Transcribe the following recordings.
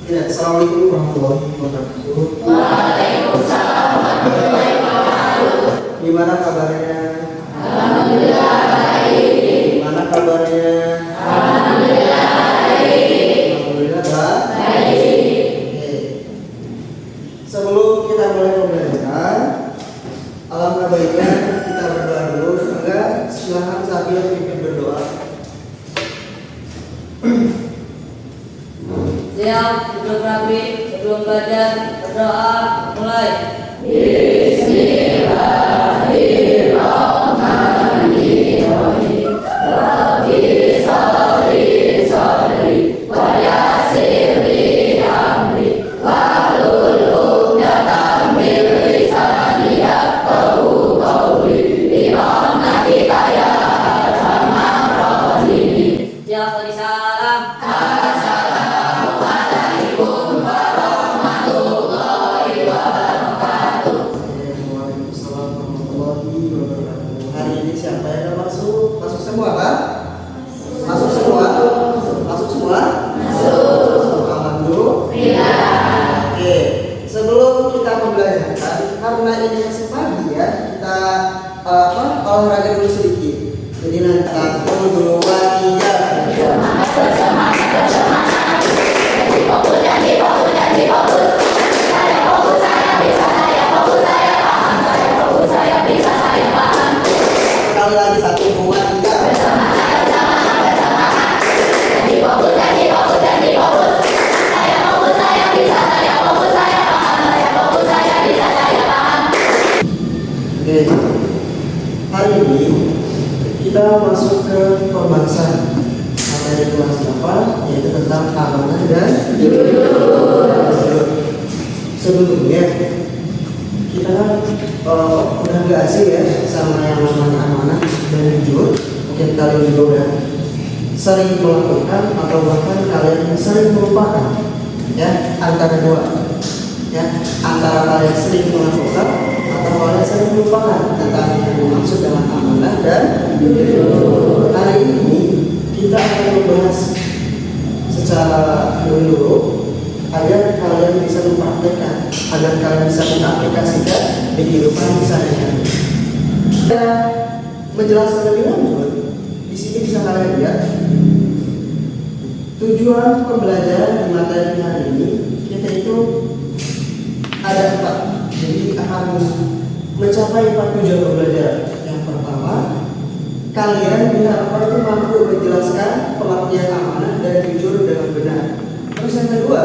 Ya, Assalamualaikum warahmatullahi wabarakatuh. Waalaikumsalam warahmatullahi wabarakatuh. Gimana kabarnya? Alhamdulillah baik. Gimana kabarnya? Alhamdulillah baik. Alhamdulillah Baik. Oke. Sebelum kita mulai pembelajaran, alangkah baiknya kita berdoa dulu. Enggak, silahkan sambil pimpin berdoa. Siap, duduk rapi, sebelum belajar, berdoa, mulai. Bismillahirrahmanirrahim. Rabbi sholli sholli wa yassir li amri wahlul 'uqdatam min lisani yafqahu qawli birahmatika ya arhamar rahimin. Siap, beri salam. Assalamualaikum warahmatullahi wabarakatuh. Waalaikumsalam warahmatullahi wabarakatuh. Hari ini siapa yang masuk? Masuk semua, Pak? Masuk semua? Masuk semua? Masuk. Alhamdulillah. Oke. Sebelum kita pembelajaran, karena ini masih pagi ya, kita olahraga dulu sedikit. Jadi nanti 1, 2, 3. Semangat bersemangat. Jadi fokus, jadi fokus, jadi fokus. Saya fokus, saya bisa, saya fokus, saya paham. Saya fokus, saya bisa, saya paham. Sekali lagi 1, 2, 3. Bersemangat, bersemangat, bersemangat. Jadi fokus, jadi fokus, jadi fokus. Saya fokus, saya bisa, saya fokus, saya paham. Saya fokus, saya bisa, saya paham. Oke. Hari ini kita masuk ke pembahasan materi kelas 8, yaitu tentang keamanan dan jujur. Sebelumnya kita udah gak asing ya sama yang namanya amanah dan jujur. Mungkin kalian juga udah sering melakukan atau bahkan kalian sering melupakan ya antara dua, ya antara kalian sering melakukan atau kalian sering melupakan tentang yang dimaksud dengan amanah dan jujur. Hari ini kita akan membahas secara menyeluruh agar kalian bisa mempraktekkan, agar kalian bisa mengaplikasikan di kehidupan sehari-hari. Kita menjelaskan lebih lanjut. Di sini bisa kalian lihat tujuan pembelajaran di materi hari ini. Kita itu ada 4. Jadi akan mencapai 4 tujuan pembelajaran. Yang pertama, kalian diharapkan itu mampu menjelaskan pengertian amanah dan jujur dengan benar. Terus yang kedua,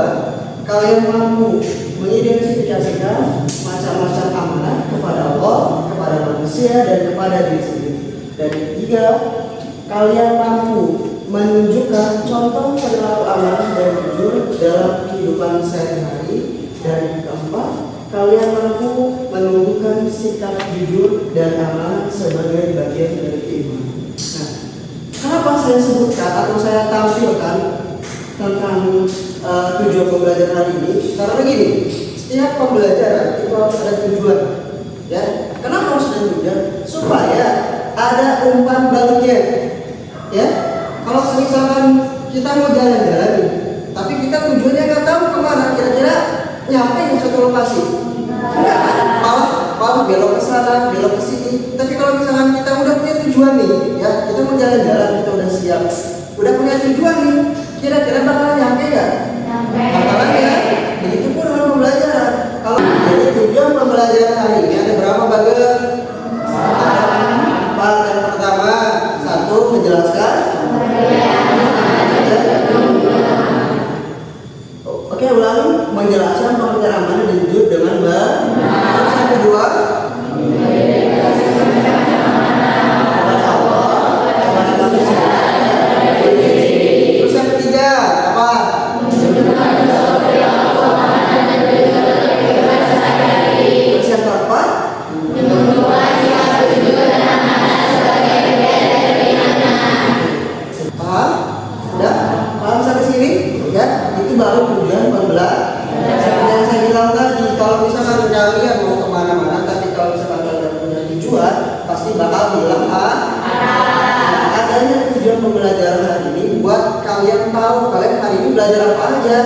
kalian mampu mengidentifikasikan macam-macam amanah kepada Allah, kepada manusia, dan kepada diri sendiri. Dan yang ketiga, kalian mampu menunjukkan contoh perilaku amanah dan jujur dalam kehidupan sehari-hari. Dan yang keempat, kalian mampu menumbuhkan sikap jujur dan amanah sebagai bagian dari keimanan. Nah, kenapa saya sebutkan atau saya tampilkan tentang tujuan pembelajaran hari ini? Karena begini, setiap pembelajaran itu harus ada tujuan. Ya, kenapa harus ada tujuan? Supaya ada umpan baliknya. Ya, kalau misalkan kita mau jalan-jalan, tapi kita tujuannya nggak tahu kemana, kira-kira nyampe di suatu lokasi. Enggak kan? Malah belok ke sana, belok ke sini. Tapi kalau misalkan kita udah punya tujuan nih, ya kita mau jalan-jalan, kita udah siap, udah punya tujuan nih, kira-kira bakalan nyampe nggak? Bakalan ya. Begitu pun dengan pembelajaran. Kalau jadi tujuan pembelajaran hari ini ada berapa bagian? 4. Yang pertama, 1 menjelaskan. Oke, ulangi, menjelaskan pengertian amanah dan jujur dengan benar. Terus yang kedua, kepada Allah, kepada manusia. Terus yang ketiga, apa? Terus yang keempat, paham? Udah? Paham sampai sini? Ya, itu baru tujuan pembelajaran. Seperti yang saya bilang tadi, kalau misalkan kalian mau kemana-mana, tapi kalau misalkan kalian punya tujuan, pasti bakal bilang adanya tujuan pembelajaran hari ini buat kalian tahu kalian hari ini belajar apa aja.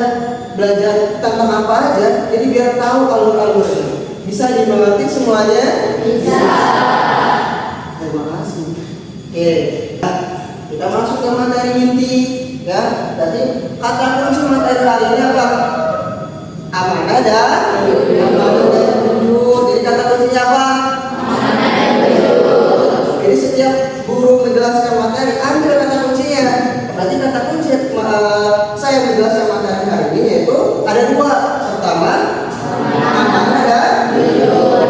belajar tentang apa aja, jadi biar tahu alur-alurnya. Bisa dimengerti semuanya? Bisa. Terima kasih. Oke, kita masuk ke materi inti ya. Jadi kata kunci materi hari ini apa? Amanah dan jujur. Jadi kata kuncinya apa? Amanah dan jujur. Jadi setiap guru menjelaskan materi, ambil kata kuncinya. Berarti kata kunci saya menjelaskan materi hari ini yaitu ada dua. Pertama, amanah dan jujur.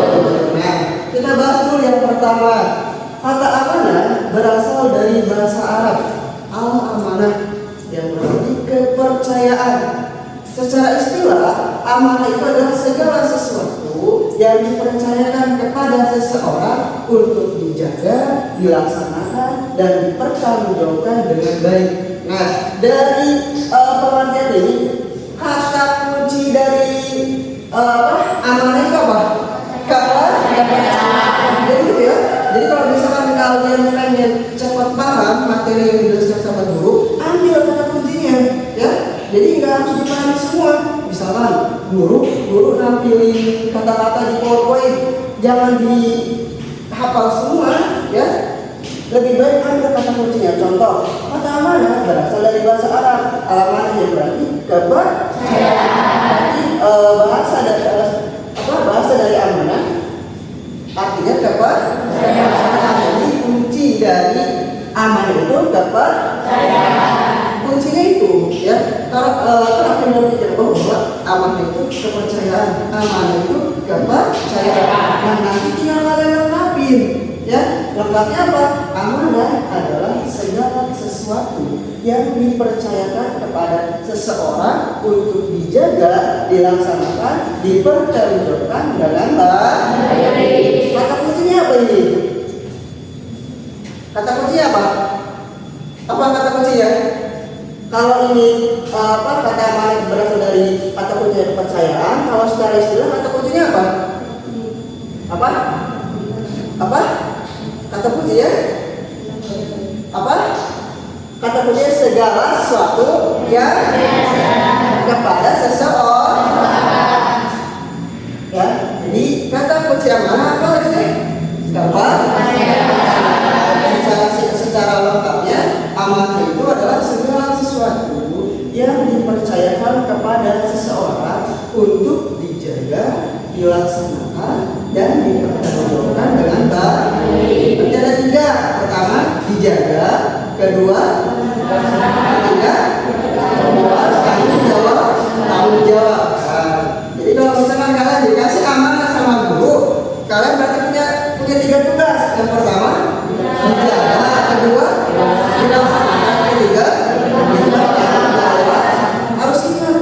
Nah, kita bahas dulu yang pertama. Kata amanah berasal dari bahasa Arab al-amanah yang berarti kepercayaan. Secara istilah, amanah itu adalah segala sesuatu yang dipercayakan kepada seseorang untuk dijaga, dilaksanakan, dan dipertanggungjawabkan dengan baik. Nah, dari pengertian ini, kata kunci dari amanah itu apa? Jadi gitu ya. Jadi kalau misalkan kalian pengen cepat paham materi yang dijelaskan sama guru, ambil kata kuncinya, ya. Jadi nggak harus dipahami semua. Misalkan guru nampilin kata-kata di PowerPoint, jangan dihafal semua, ya. Lebih baik ambil kata kuncinya. Contoh, kata amanah berasal dari bahasa Arab. Amanah yang berarti kepercayaan. Bahasa dari amanah artinya kepercayaan. Jadi kunci dari amanah itu kepercayaan. Kuncinya itu ya, kalau akan berpikir bahwa amanah itu kepercayaan, amanah itu kepercayaan. Nah, nanti tinggal kalian lengkapin, ya. Lengkapnya apa? Amanah adalah segala sesuatu yang dipercayakan kepada seseorang untuk dijaga, dilaksanakan, dipertanggungjawabkan dengan baik. Kata kuncinya apa ini? Kata kuncinya apa? Apa kata kuncinya? Kalau ini kata amanah berasal dari kata kunci kepercayaan, kalau secara istilah kata kuncinya apa? Apa? Kata kuncinya apa? Kata kuncinya segala sesuatu yang kepada seseorang. Ya, jadi kata kunci amanah apa lagi sih? Secara lengkapnya, amanah itu adalah segala sesuatu yang dipercayakan kepada seseorang untuk dijaga, dilaksanakan, dan dipertanggungjawabkan dengan baik. Nanti ada tiga. Pertama, dijaga. Kedua, tanggung jawab. Jadi kalau misalkan kalian dikasih amanah sama guru, kalian berarti punya tiga tugas. Yang pertama, dijaga. Kedua, dilaksanakan. Ketiga, harus ingat,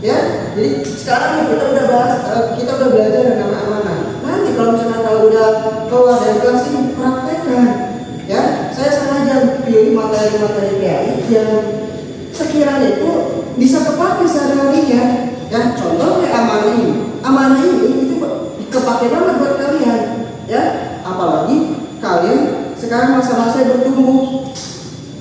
ya. Jadi sekarang kita udah bahas, kita udah belajar yang namanya amanah. Nanti kalau misalkan kalau udah keluar dari kelas ini praktekkan, ya. Saya sengaja pilih materi-materi PAI yang sekiranya itu bisa kepake sehari-harinya. Ya, contoh kayak amanah ini. Amanah ini itu kepake banget buat kalian, ya. Apalagi kalian sekarang masa-masa bertumbuh.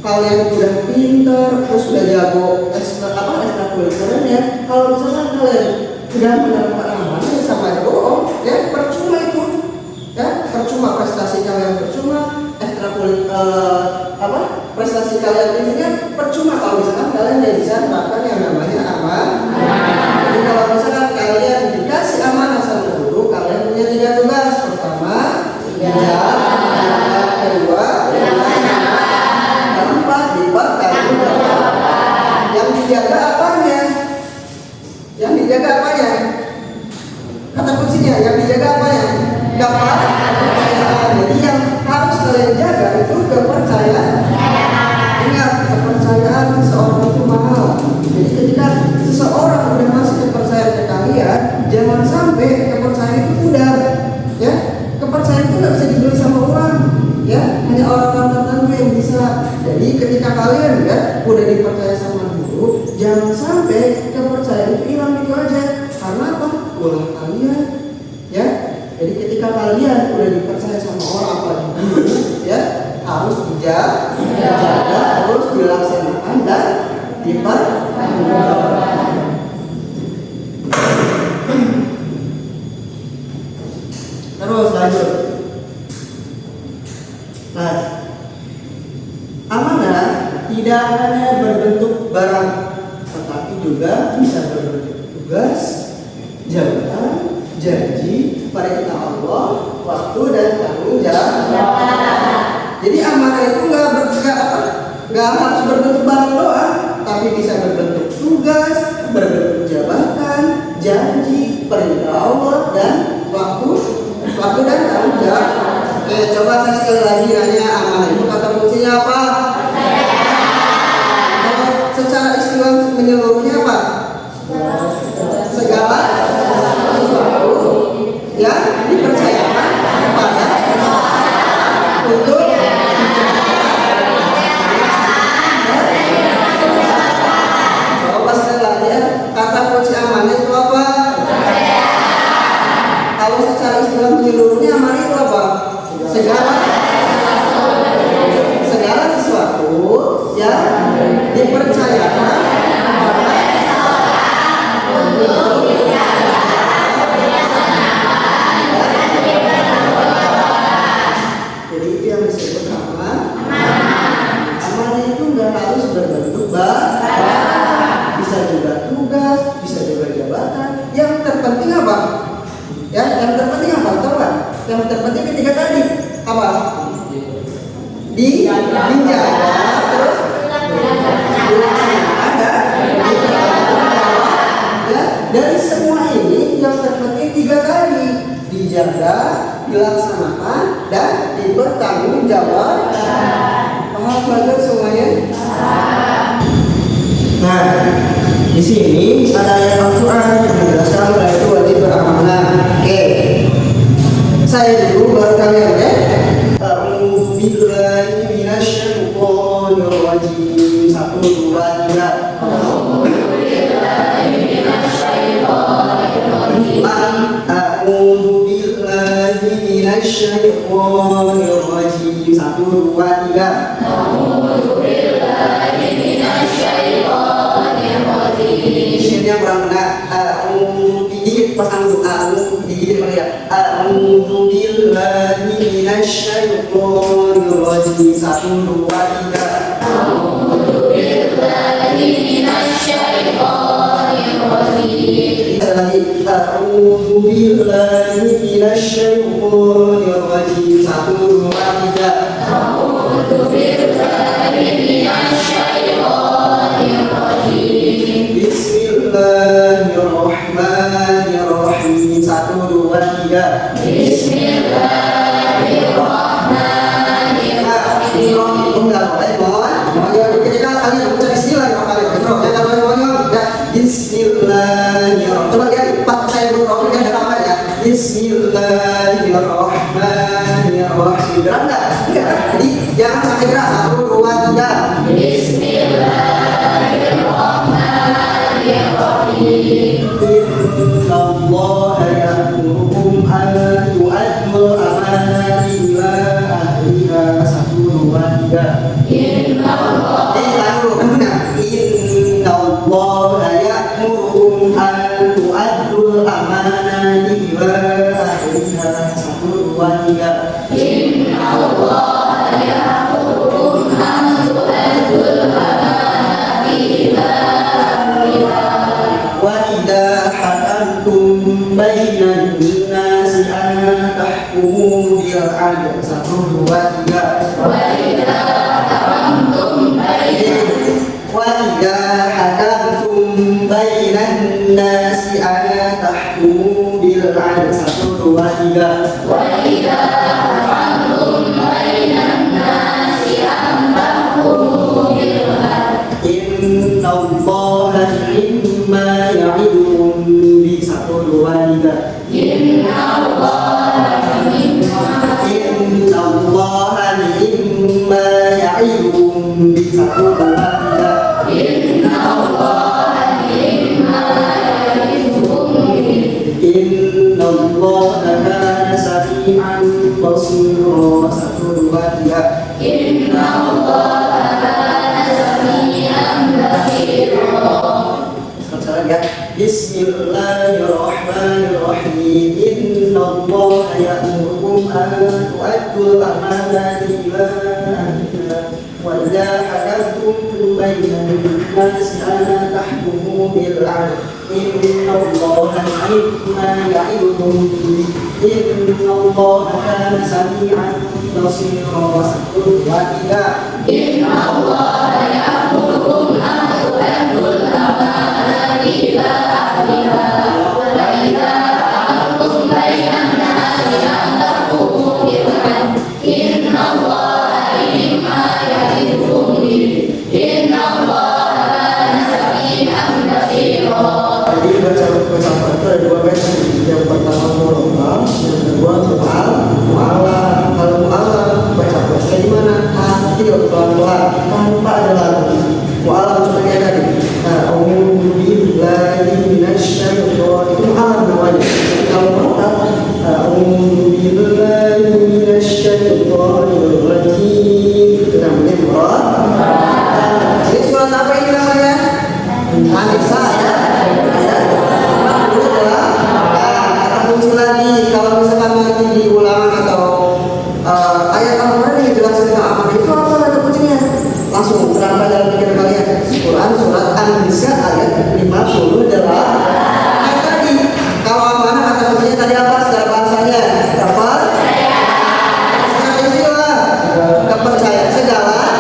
Kalian udah pinter, terus udah jago ekstrakurikuler ya. Kalau misalkan kalian udah menerapkan amanah ya sama aja bohong, ya percuma itu, ya percuma prestasi kalian percuma, prestasi kalian ini kan percuma kalau misalkan kalian tidak bisa menerapkan yang namanya amanah. Jadi kalau misalkan kalian dikasih amanah sama guru, kalian punya tiga tugas. Pertama, kedua, keempat, dipertanggungjawabkan. Yang dijaga apanya? Kata kuncinya, yang dijaga apanya? Kepercayaan. Jadi yang harus kalian jaga itu kepercayaan. Ingat, kepercayaan seseorang itu mahal. Jadi ketika seseorang udah ngasih kepercayaan ke kalian, jangan sampai kepercayaan itu pudar. Ya, kepercayaan itu nggak bisa dibeli sama orang. Ya, hanya orang-orang tertentu yang bisa. Jadi ketika kalian udah dipercaya sama guru, jangan sampai kepercayaan itu hilang gitu aja. Karena apa? Ulah kalian, ya. Jadi ketika kalian udah dipercaya sama orang apalagi guru, ya harus dijaga, harus dilaksanakan dan dipertanggungjawabkan. Terus lanjut. Nah, amanah tidak hanya berbentuk barang, tetapi juga bisa berbentuk tugas, jabatan, janji pada kita Allah, waktu dan tanggung jawab. Jadi amanah itu nggak harus berbentuk barang doang, tapi bisa berbentuk tugas, berbentuk jabatan, janji, perintah Allah dan waktu dan tanggung jawab. Oke, coba saya sekali lagi nanya, amanah itu kata kuncinya apa? Kalau secara istilah menyeluruhnya apa? Segala sesuatu yang dipercayakan kepada untuk coba sekali lagi ya, kata kunci amanah itu apa? Kalau secara istilah menyeluruhnya amanah itu apa? Segala sesuatu yang dipercayakan jadi itu yang disebut amanah itu nggak harus berbentuk barang, bisa juga tugas, bisa juga jabatan. Yang terpenting apa? Ya, yang terpenting apa? Tahu nggak? Yang terpenting ketiga tadi apa? Dijaga, terus ya, dari semua ini yang terpenting tiga tadi: dijaga, dilaksanakan, dan dipertanggungjawab. Paham pelajar semuanya? Nah, di sini ada ayat Al-Quran yang menjelaskan bahwa itu wajib beramanah. Oke, saya dulu baru kalian ya. A'udzu billahi minasyaitonir rajim. 1, 2, 3. A'udzu billahi minasyaitonir rajim. A'udzu billahi minasyaitonir rajim. 1, 2, 3. A'udzu billahi minasyaitonir rajim. Sini yang kurang benar. Digigit pas digigit ya. A'udzu billahi minasyaitonir rajim. 1, 2, 3. A'udzu billahi minasyaitonir rajim. A'udzu billahi minasyaitonir rajim. 1, 2, 3. A'udzu billahi minasyaitonir rajim. Bismillahirrahmanirrahim. 1, 2, 3. Bismillahirrahmanirrahim. Ketika kalian baca istilah yang kalian Bismillahirrahmanirrahim. Coba lihat pas saya berdoa ya namanya Bismillahirrahmanirrahim. Gerak enggak? Jadi jangan sampai gerak. 1, 2, 3. Bismillahirrahmanirrahim. Innallaha ya'murukum an tu'addul amanati ila ahliha. 1, 2, 3. Innallaha ya'murukum an tu'addul amanati ila ahliha. 1, 2, 3. Innallaha ya'murukum an tu'addul amanati ila ahliha. Wa idza hakamtum bainan nasi an tahkumu bil 'adl. 1, 2, 3. Wa idza hakamtum bainan nasi an tahkumu bil 'adl. 1, 2, 3. Wa idza hakamtum bainan nasi an tahkumu bil 'adl. Innallaha ni'ma ya'idukum bi. 1, 2, 3. Innallaha ni'ma ya'idukum bi. 1, 2, 3. Innallaha ni'ma ya'idukum bi. Innallaha kana sami'an basira. 1, 2, 3. Innallaha kana sami'an basira. Sekali lagi ya. Bismillahirrahmanirrahim. Innallaha ya'murukum an tu'addul amanati ila ahliha wa idza hakamtum bainan nasi an tahkumu bil 'adl. Innallaha ni'ma ya'idukum bihi. Innallaha kana sami'an basira. Wa idza Innallaha ya'murukum an tu'addul amanati ila ahliha wa idza hakamtum bainan nasi an tahkumu bil 'adl. Innallaha ni'ma ya'idukum bihi. Innallaha kana sami'an basira. Jadi baca itu ada dua versi. Yang pertama murotal, yang kedua mu'ala. Kalau mu'ala baca kayak gimana? Tatil pelan-pelan tanpa ada lagu. Mu'ala cuma kayak tadi. A'udzu billahi minasyaitonir itu mu'ala namanya. Kalau murotal, a'udzu billahi minasyaitonir rajim. Itu namanya murotal. Ini surat apa ini namanya? An-Nisa ya. Lagi kalau misalkan nanti di ulangan atau ayat Al-Quran yang jelaskan tentang amanah itu apa kata kuncinya? Langsung terangkan dalam pikiran kalian. Quran surat An-Nisa ayat 58. Ayat tadi kalau amanah kata kuncinya tadi apa secara bahasanya? Apa? Secara istilah kepercayaan segala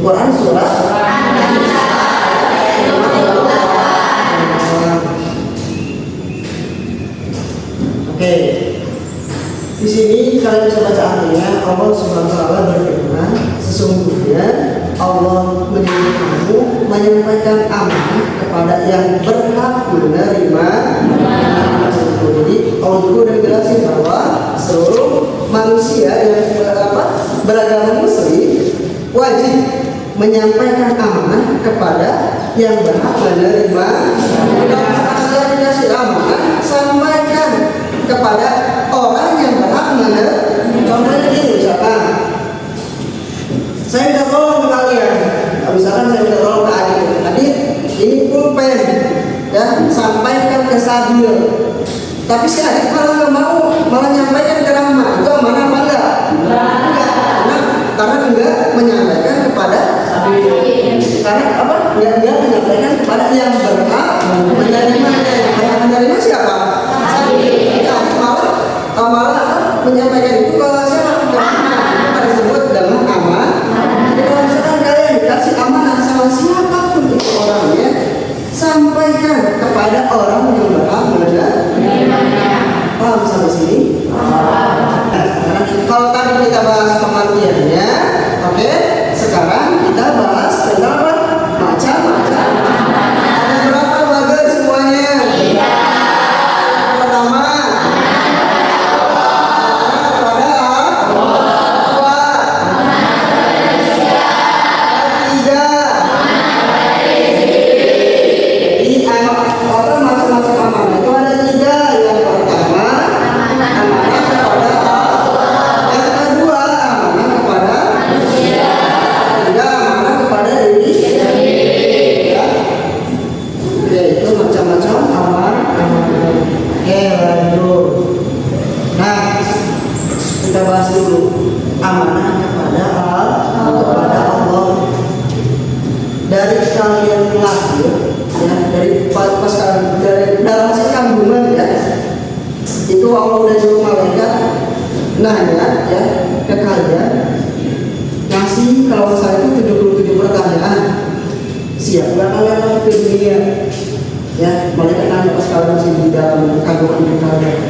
Quran surat Oke. Di sini kalian bisa baca artinya. Allah Subhanahu wa taala berfirman, sesungguhnya Allah menyuruh kamu menyampaikan amanah kepada yang berhak menerima. Jadi Allah juga udah jelasin bahwa seluruh manusia yang beragama Muslim wajib menyampaikan amanah kepada yang berhak menerima. Kalau kalian dikasih amanah, sampaikan kepada orang yang berhak menerima. Contohnya ini, misalkan saya minta tolong ke kalian, misalkan saya minta tolong ke adik, ini pulpen, ya, sampaikan ke Sabil. Tapi si adik malah nggak mau, malah nyampaikan ke Rahma. Itu amanah apa enggak? Karena enggak menyampaikan kepada karena apa? Enggak menyampaikan kepada yang berhak menerimanya. Yang menerima siapa? Malah menyampaikan itu kalau siapa? Itu disebut dalam amanah. Kalau misalkan kalian dikasih amanah sama siapapun itu orangnya, sampaikan kepada orang yang berhak menerimanya. Paham sampai sini? Kalau tadi kita bahas pengertiannya, oke. Sekarang kita bahas tentang apa? Macam-macam. Ada berapa bagian semuanya? Pertama, kepada Allah. Tiga, di orang macam-macam amanah itu ada tiga. Yang pertama, amanah kepada Allah. Yang kedua, amanah kepada manusia. Ketiga, amanah kepada diri sendiri. Ya. Oke, itu macam-macam amanah. Oke, lanjut. Nah, kita bahas dulu amanah kepada Allah. Dari kalian lahir, ya, dari pas dari dalam hasil kandungan, ya, itu Allah udah nyuruh malaikat nanya, ya, ke kalian, ngasih kalau misalnya itu 77 pertanyaan. Siap nggak kalian lahir ke dunia? Ya, malaikat nanya pas kalian masih di dalam kandungan ibu kalian.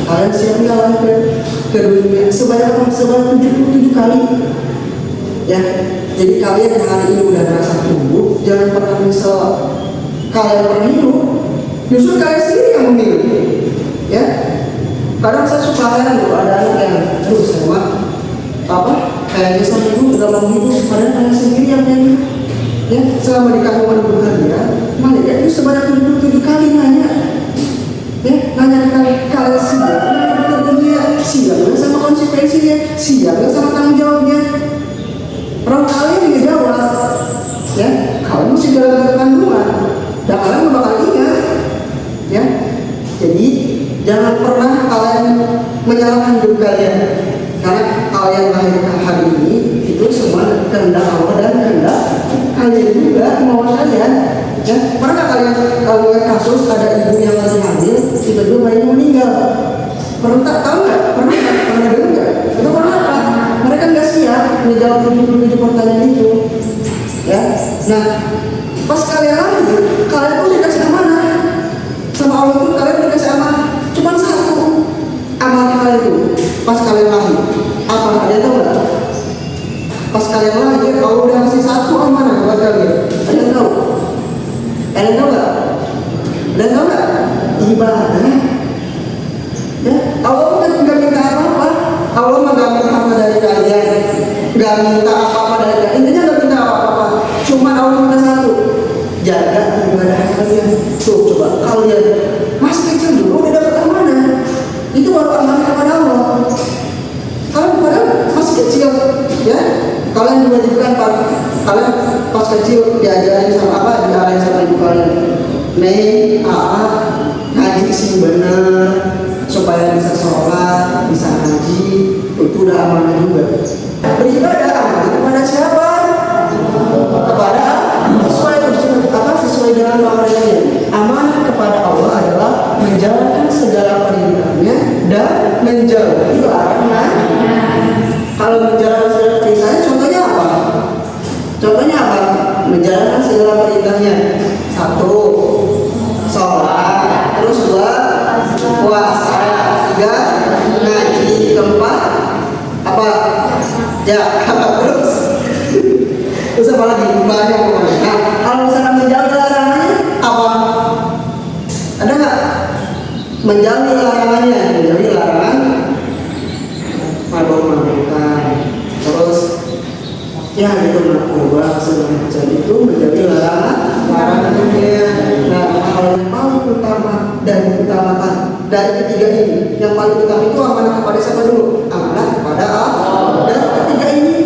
Kalian siap nggak lahir ke dunia? Sebanyak 77 kali. Ya, jadi kalian yang hari ini udah merasa tumbuh, jangan pernah menyesal kalian pernah hidup. Justru kalian sendiri yang memilih. Ya, kadang saya suka heran tuh ada anak yang, saya mah kayaknya saya hidup udah mau hidup, padahal kalian sendiri yang hidup. Ya, selama di kandungan ibu kalian, malaikat itu sebanyak 77 kali nanya. Ya, nanya kalian siap, kerjanya siap nggak sama konsekuensinya, siap nggak sama tanggung jawabnya. Orang kalian yang jawab, ya, kalian masih dalam kandungan, dan kalian nggak bakal ingat, ya. Jadi jangan pernah kalian menyalahkan hidup kalian, karena kalian lahir hari ini itu semua kehendak Allah dan kehendak kalian juga, kemauan kalian. Ya, pernah kalian kalau lihat kasus ada ibu yang lagi hamil, tiba-tiba bayinya meninggal? Pernah tahu nggak? Pernah dengar nggak? Itu karena apa? Mereka nggak siap menjawab 77 pertanyaan itu. Ya, nah pas kalian lahir, kalian tuh dikasih amanah sama Allah tuh, kalian dikasih amanah. Cuman satu amanah kalian itu pas kalian lahir. Apa ada tahu nggak? Pas kalian lahir, Allah udah kasih satu amanah buat kalian. Ada yang tahu? Ada yang tahu nggak? Ada yang tahu nggak? Ibadah. Ya, Allah nggak minta apa-apa. Allah nggak minta apa dari kalian, nggak minta apa-apa dari kalian. Intinya nggak minta apa-apa. Cuma Allah minta satu, jaga ibadah kalian. Tuh coba kalian masih kecil dulu udah dapat amanah. Itu baru amanah kepada Allah. Kalian padahal masih kecil, ya. Kalian diwajibkan kalian pas kecil diajarin sama apa? Diajarin sama ibu kalian. Nih, ngaji sih bener, supaya bisa sholat, bisa ngaji, itu udah amanah juga. Beribadah amanah kepada siapa? Kepada sesuai dengan amanahnya. Amanah kepada Allah adalah menjalankan segala perintahnya dan menjauhi larangannya. Kalau menjalankan segala perintahnya, contohnya apa? Contohnya apa? Menjalankan segala perintahnya. 1, sholat. Terus 2, puasa. 3, ngaji. 4, apa? Terus apa lagi? Banyak pokoknya. Nah, kalau misalnya menjauhi larangannya apa? Ada nggak? Menjauhi larangannya, menjauhi larangan mabuk-mabukan, terus ya itu narkoba segala macam itu menjauhi larangannya. Nah, hal yang paling utama dan diutamakan dari ketiga ini, yang paling utama itu amanah kepada siapa dulu? Amanah kepada Allah. Dan ketiga ini,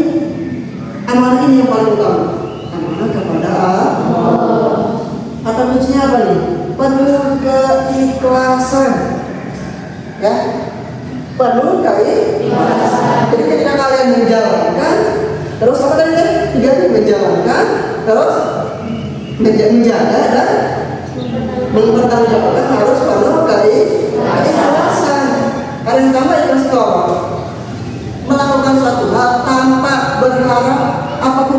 amanah ini yang paling utama, amanah kepada Allah. Kata kuncinya apa nih? Penuh keikhlasan, ya. Penuh keikhlasan. Jadi ketika kalian menjalankan, terus apa tadi? Tiganya menjalankan, terus menjaga dan mempertanggungjawabkan, harus penuh keikhlasan. Kalian tambah ikhlas itu apa? Melakukan suatu hal tanpa berharap apapun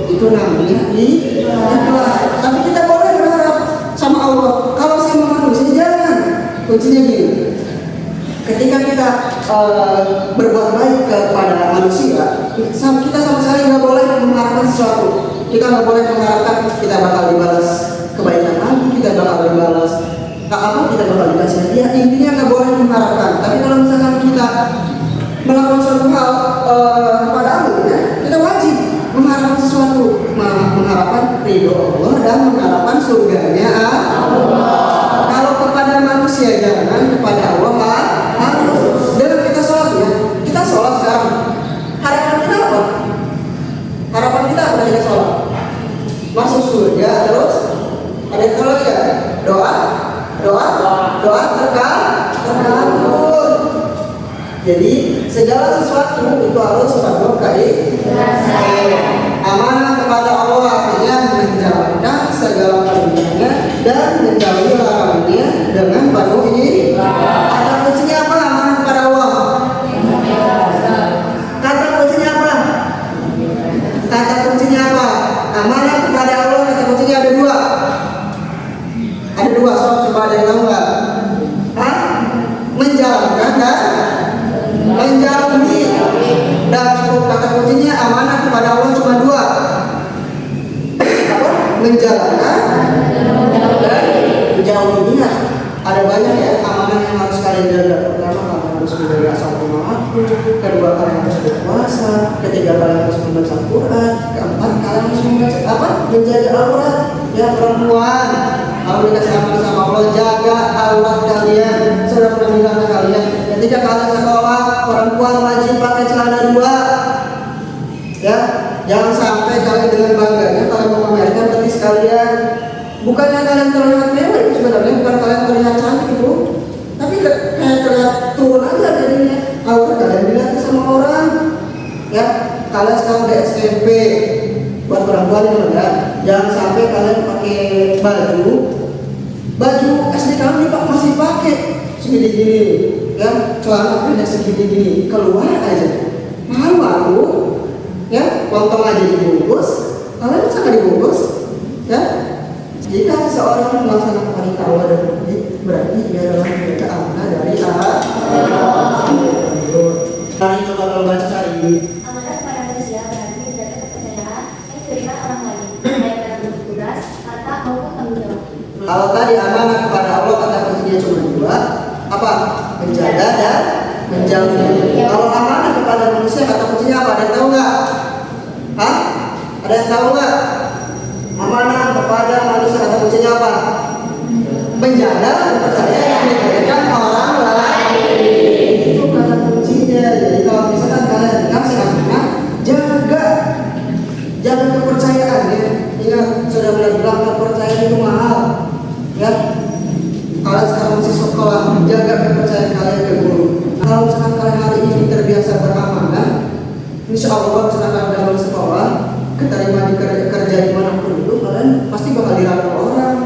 itu namanya ikhlas. Tapi kita boleh berharap sama Allah. Kalau sama manusia jangan. Kuncinya gini. Ketika kita berbuat baik kepada manusia, kita sama sekali nggak boleh mengharapkan sesuatu. Kita nggak boleh mengharapkan kita bakal dibalas kebaikan lagi, kita bakal dibalas kita bakal dikasih hadiah. Intinya nggak boleh mengharapkan. Tapi kalau misalkan kita melakukan suatu hal kepada Allah, ya, kita wajib mengharapkan sesuatu, mengharapkan ridho Allah dan mengharapkan surganya Allah. Kalau kepada manusia jangan, kepada Allah harus. Dengan kita sholat, ya, kita sholat sekarang. Harapan kita apa? Harapan kita apa dari sholat? Masuk surga, terus ada yang tahu lagi ya? Doa terkabul. Jadi segala sesuatu itu harus penuh keikhlasan. Amanah kepada Allah artinya menjalankan segala perintahnya dan menjauhi larangannya dengan penuh ikhlas. Kata kuncinya apa? Amanah kepada Allah. Kata kuncinya apa? Kata kuncinya apa? Amanah kepada Allah. Kata kuncinya ada 2. Ada 2. Coba ada yang tahu nggak? Menjalankan dan menjauhi. Dan kata kuncinya amanah kepada Allah cuma 2. Menjalankan dan menjauhi. Ada banyak ya amanah yang harus kalian jaga. Pertama, kamu harus menjaga asal aku, kedua kalian harus berpuasa, ketiga kalian harus membaca Quran, keempat kalian harus menjaga aurat. Ya perempuan, kalau dikasih amal sama Allah, jaga aurat kalian. Sudah pernah bilang ke kalian, ketika kalian sekolah, perempuan wajib pakai celana 2. Ya, jangan sampai kalian dengan bangganya kalian memamerkan betis kalian. Bukannya kalian terlihat mewah, itu sebenarnya bukan kalian terlihat cantik itu, tapi kayak terlihat turun aja jadinya. Aurat kalian dilihat sama orang. Ya, kalian sekarang udah SMP, buat perempuan itu ya, jangan sampai kalian pakai baju SD kalian masih pakai segini gini, ya celana pendek segini gini, keluar aja, malu aku, ya lontong aja dibungkus, kalian bisa nggak dibungkus, ya? Jika seseorang melaksanakan hari tawar dan masjid, berarti dia adalah menjaga amanah dari Allah. Mari coba kalau baca hari ini. Amanah kepada manusia berarti menjaga kepercayaan yang diberikan orang lain, baik dalam bentuk tugas, harta maupun tanggung jawab. Kalau tadi amanah kepada Allah kata kuncinya cuma 2, apa? Menjaga dan menjauhi. Kalau amanah kepada manusia kata kuncinya apa? Ada yang tahu nggak? Hah? Ada yang tahu nggak? Amanah kepada manusia kata kuncinya apa? Menjaga kepercayaan yang diberikan orang lain. Itu kata kuncinya. Jadi kalau misalkan kalian dikasih amanah, jaga kepercayaannya. Ingat, sudah bilang kepercayaan itu mahal. Ya, kalian sekarang masih sekolah, jaga kepercayaan kalian ke guru. Kalau misalkan kalian hari ini terbiasa beramanah, insya Allah misalkan kalian dalam sekolah, keterima di kerja dimanapun itu, kalian pasti bakal dirangkul orang.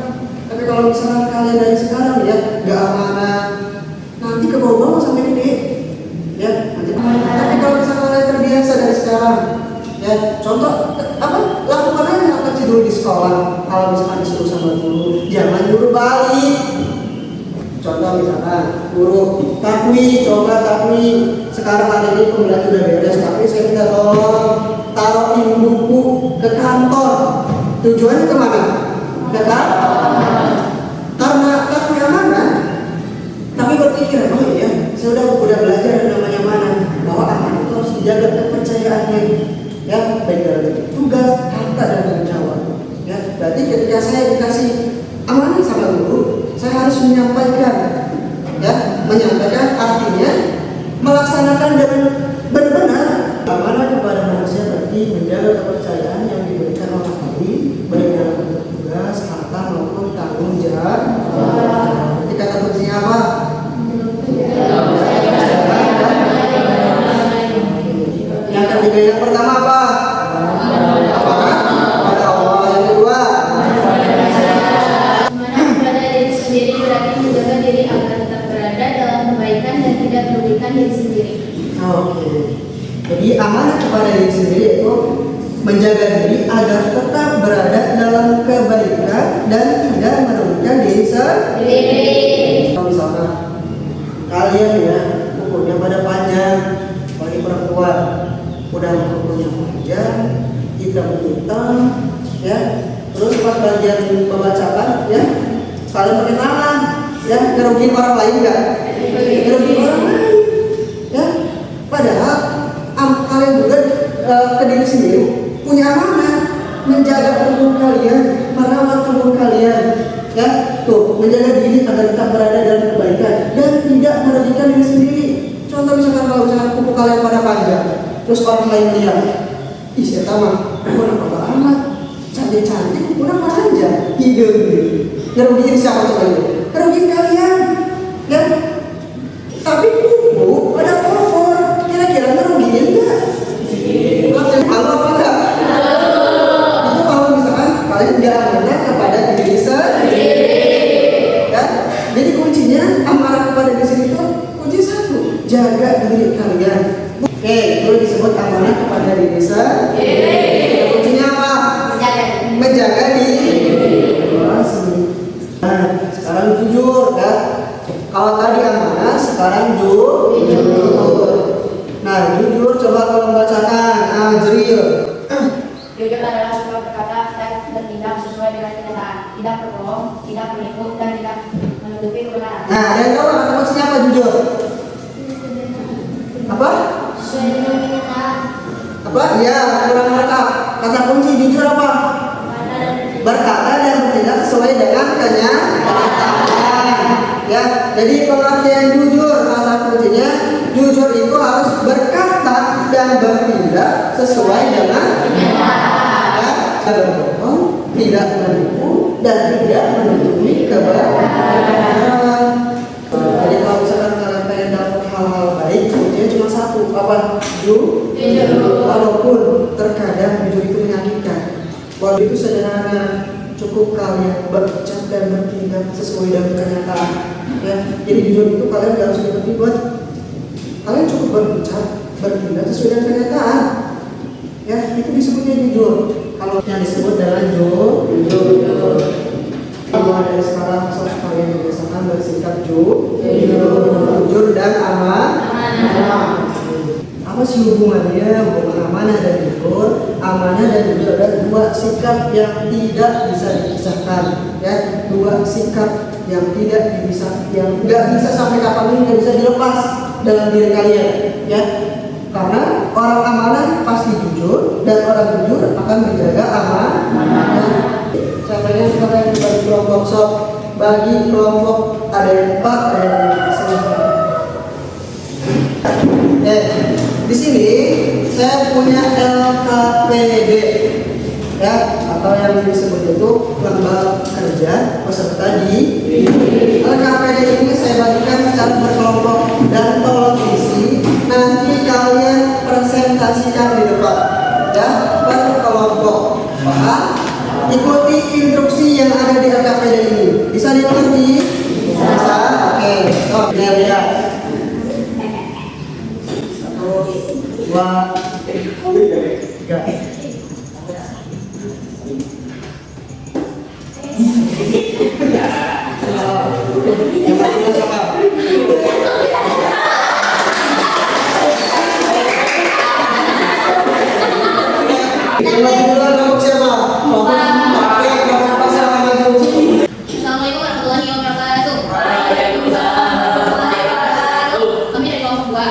Tapi kalau misalkan kalian dari sekarang ya gak amanah, nanti ke bawah sampai gede. Ya, nanti. Tapi kalau misalkan kalian terbiasa dari sekarang, ya contoh lakukan aja hal kecil dulu di sekolah. Kalau misalkan disuruh sama guru, jangan nyuruh balik. Contoh misalkan guru takwi sekarang hari ini pembelajaran udah beres, tapi saya minta tolong taruhin buku ke kantor. Tujuannya kemana? Ke kantor. Karena takwi amanah, tapi berpikir, oh iya, saya udah belajar namanya mana, bahwa amanah itu harus dijaga kepercayaannya. Ya, baik dalam tugas, harta dan tanggung jawab. Ya, berarti ketika saya dikasih amanah sama guru, saya harus menyampaikan. Ya, menyampaikan artinya melaksanakan dengan benar-benar. Amanah kepada manusia berarti menjaga kepercayaan yang diberikan orang lain, baik dalam bentuk tugas, harta maupun tanggung jawab. Jadi kata kuncinya apa? Yang ketiga, yang pertama apa? Apakah? Pada Allah. Yang kedua, Amanah kepada diri sendiri berarti menjaga diri agar tetap berada dalam kebaikan dan tidak merugikan diri sendiri. oke. Jadi amanah kepada diri sendiri itu menjaga diri agar tetap berada dalam kebaikan dan tidak merugikan diri sendiri. Kalau misalkan kalian ya kukunya pada panjang, bagi perempuan udah kukunya panjang, hitam-hitam, ya. Terus pas bagian pembacakan, ya kalian pakai tangan, ya ngerugiin orang lain nggak? Ngerugiin orang lain, ya. Padahal kalian juga ke diri sendiri punya amanah menjaga tubuh kalian, merawat tubuh kalian, ya. Tuh menjaga diri agar tetap berada dalam kebaikan dan tidak merugikan diri sendiri. Contoh misalkan kalau misalkan kuku kalian pada panjang, terus orang lain lihat, ih saya tahu, kurang apa amat, cantik kurang panjang, hidung gitu. Ngerugiin siapa coba itu? Ngerugiin kalian, ya. Tapi kuku pada kotor, kira-kira ngerugiin nggak? Kalau apa enggak? Itu kalau misalkan kalian nggak amanah kepada diri sendiri, ya. Jadi kuncinya amanah kepada diri sendiri itu kunci satu, jaga diri kalian. Oke, itu disebut amanah kepada diri sendiri. Kuncinya apa? Menjaga diri. Nah, sekarang jujur, kan? Kalau tadi amanah, sekarang jujur. Nah, jujur coba kalau membacakan Ajril. Jujur adalah sebuah berkata dan bertindak sesuai dengan kenyataan, tidak berbohong, tidak menipu, dan tidak menutupi kebenaran. Nah, ada yang tahu kata kuncinya apa jujur? Apa? Sesuai dengan kenyataan. Apa? Iya, kurang lengkap. Kata kunci jujur apa? Berkata dan bertindak sesuai dengan kenyataan. Ya, jadi pengertian jujur kata kuncinya, jujur itu harus berkata dan bertindak sesuai dengan kenyataan. Ya, tidak berbohong, tidak menipu, dan tidak menutupi kebenaran. Jadi kalau misalkan kalian pengen dapat hal-hal baik, kuncinya cuma satu, apa? Jujur. Walaupun terkadang jujur itu menyakitkan, walau itu sederhana, cukup kalian berucap dan bertindak sesuai dengan kenyataan. Ya, jadi jujur itu kalian gak harus ribet-ribet. Kalian cukup berucap, bertindak sesuai dengan kenyataan. Ya, itu disebutnya jujur. Kalau yang disebut adalah jujur. Mulai dari sekarang kalian membiasakan bersikap jujur dan amanah. Apa sih hubungannya amanah dan jujur? Amanah dan jujur adalah dua sikap yang tidak bisa dipisahkan. Ya, dua sikap yang tidak bisa, yang nggak bisa sampai kapanpun nggak bisa dilepas dalam diri kalian. Ya, karena orang amanah pasti jujur dan orang jujur akan menjaga amanah. Saya pengen kalian bagi kelompok sok, bagi kelompok ada yang 4, ada yang 5. Di sini saya punya LKPD, ya, atau yang disebut itu lembaga kerja peserta didik. LKPD ini saya bagikan secara berkelompok dan tolong isi nanti kalian presentasikan di depan, ya, per kelompok. Paham? Ikuti instruksi yang ada di LKPD ini. Bisa dimengerti? Bisa. Oke. Oh, lihat. 1, 2, 3. Assalamualaikum warahmatullahi wabarakatuh. Kami dari kelompok 2.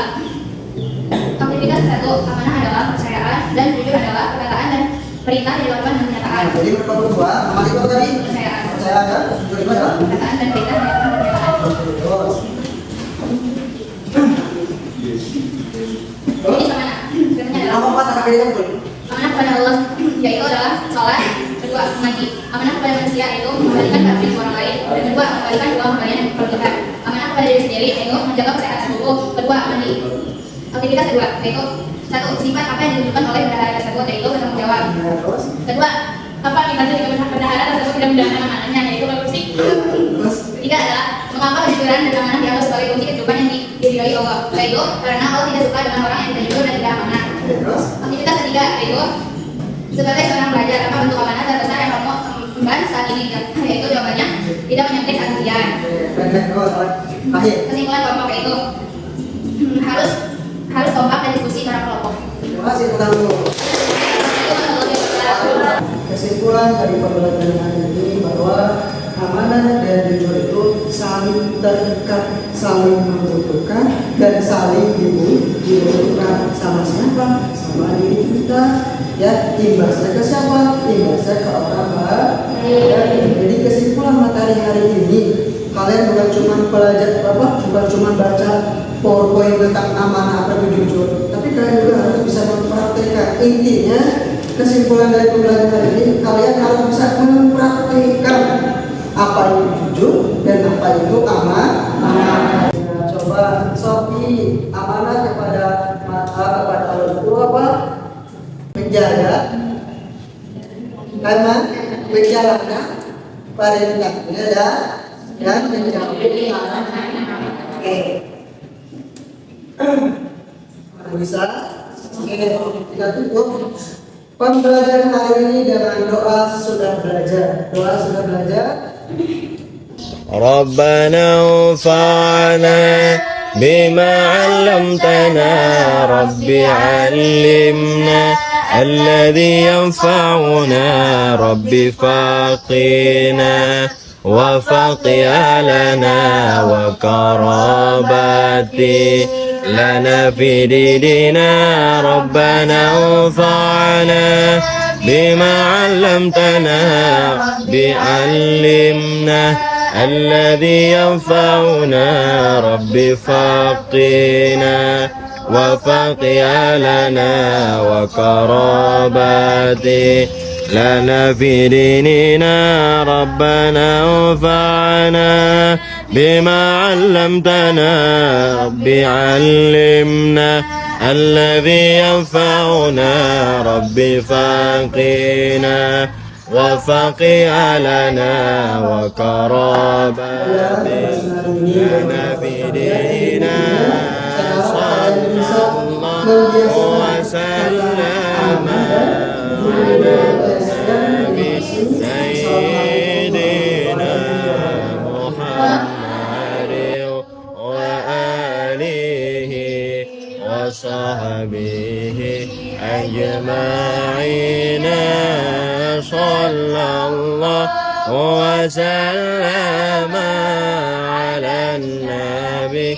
Aktivitas 1, amanah adalah kepercayaan dan jujur adalah perkataan dan perintah yang dilakukan dengan kenyataan. Jadi berkelompok 2, amanah itu tadi Kepercayaan, percaya, jujur itu adalah perkataan dan perintah yang dilakukan dengan kenyataan. terus. Jadi amanah, firmannya adalah Apa LKPD itu? amanah kepada Allah, yaitu adalah sholat. Kedua, mengaji. Amanah kepada manusia yaitu mengembalikan hak orang lain. Dan kedua, mengembalikan uang kembalian yang berlebihan. Amanah kepada diri sendiri yaitu menjaga kesehatan tubuh. Kedua, mandi. Aktivitas kedua yaitu 1, sifat apa yang ditunjukkan oleh bendahara tersebut yaitu bertanggung jawab. Terus. Kedua, apa akibatnya jika bendahara tersebut tidak menjalankan amanahnya yaitu berfungsi. Terus. Ketiga adalah mengapa kejujuran dan amanah dianggap sebagai kunci kehidupan yang diridhoi Allah, yaitu karena Allah tidak suka dengan orang yang tidak jujur dan tidak amanah. Terus. Aktivitas ketiga yaitu sebagai seorang pelajar, apa bentuk amanah terbesar yang kamu emban saat ini? Yaitu jawabannya tidak menyakiti saat ujian. Terus. Akhir. Kesimpulan kelompok itu harus kompak dan diskusi para kelompok. Terima kasih pertama. Kesimpulan dari pembelajaran hari ini bahwa amanah dan jujur itu saling terikat, saling membutuhkan dan saling dibutuhkan. Sama siapa? Sama diri kita. Ya, imbasnya ke siapa? Imbasnya ke orang lain. Jadi kesimpulan materi hari ini, kalian bukan cuma belajar bukan cuma baca PowerPoint tentang amanah atau jujur, tapi kalian juga harus bisa mempraktikkan. Intinya kesimpulan dari pembelajaran hari ini, kalian harus bisa mempraktikkan apa itu jujur dan apa itu amanah. Nah, coba Sofi, amanah kepada Allah itu apa? Menjaga, karena menjalankan perintahnya dan menjauhi larangannya. Oke. Bisa. Oke, kita tutup pembelajaran hari ini dengan doa sudah belajar. ربنا انفعنا بما علمتنا رب علمنا الذي ينفعنا رب فقنا وفق لنا وكرامتي لنا في ديننا ربنا انفعنا بما علمتنا بعلمنا الذي ينفعنا رب فقنا وفقه لنا وقراباتي لنا في ديننا ربنا انفعنا بما علمتنا رب علمنا الذي ينفعنا رب فقنا وفقه لنا وقراباتي لنا في ديننا صلى الله وسلم على النبي سيدنا محمد وآله وصحبه أجمعين صلى الله وسلم على النبي